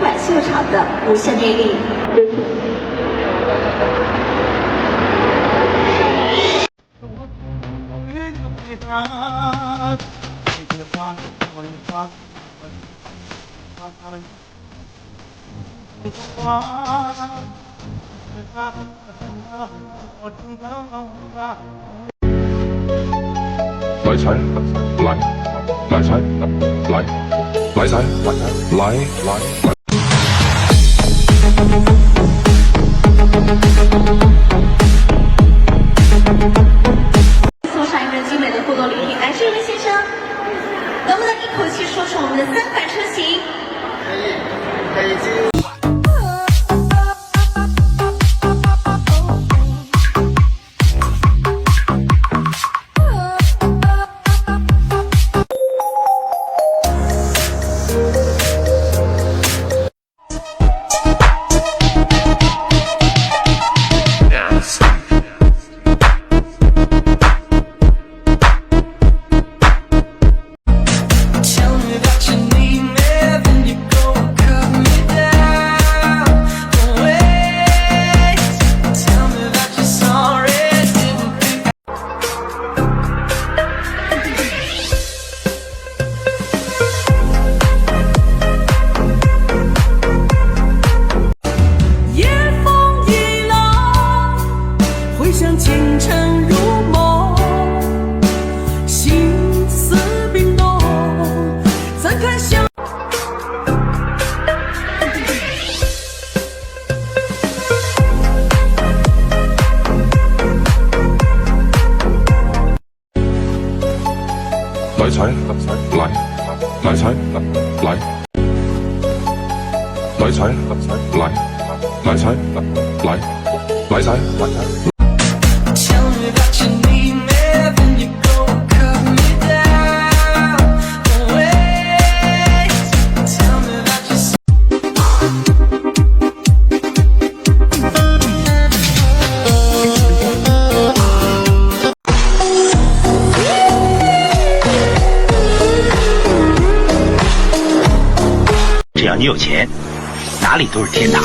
短秀场的无限魅力。来财，来，来财，来，来财，来，来。送上一份精美的互动礼品，来，这位先生，能不能一口气说出我们的3款车型？可以。来财，来，来财，来，来财，来，来财，来，来财，来财。只要你有钱，哪里都是天堂。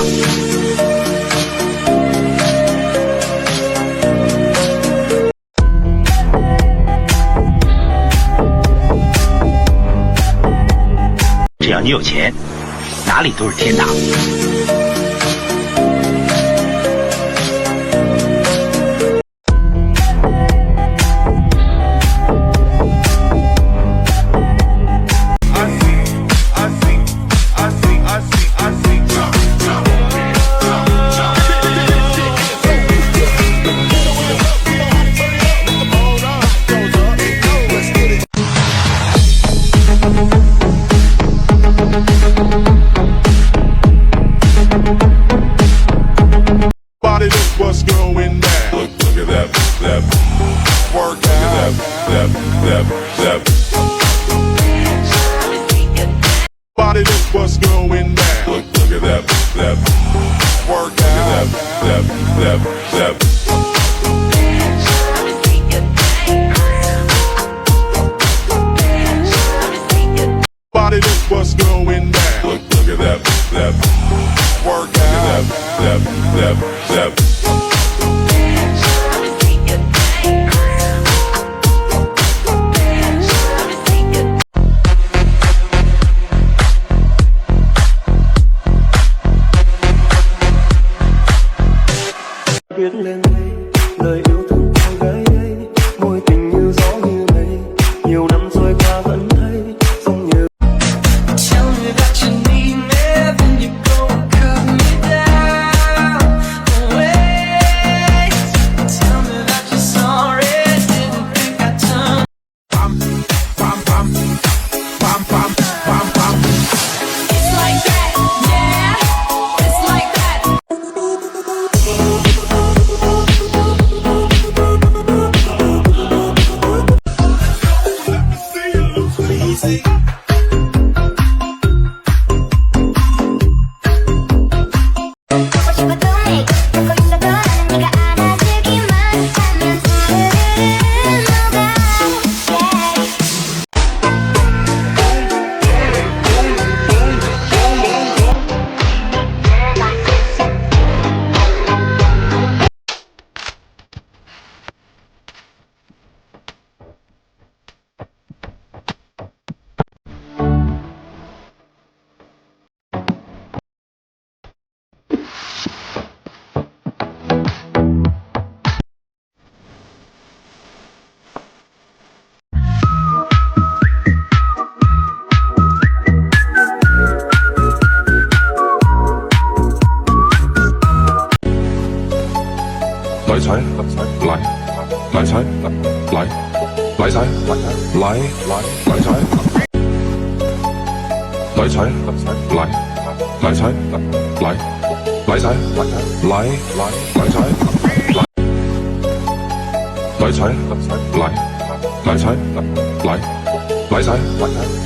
只要你有钱，哪里都是天堂。What's going down? Look at that work out. That. Body, look what's going down. Look at that work out. That. Body, look what's going down. Look at that work out. That. Viết lên đây lời yêu thương cô gái ấy, môi tình như gió như mây, nhiều năm trôi qua vẫn thấy giống như. Tell me that you need me, then you go cut me down. Wait, tell me that you're sorry, didn't think I turned. Bum, bum, bum, bum, bum, bum, bum. It's like that, yeah, it's like that. 来财，来，来财，来，来财，来财，来，来财，来，来财，来，来财，来，来财，来，来财，来，来财，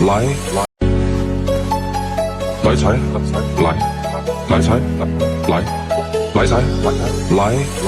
来，来财，来，来财，来，来财，来。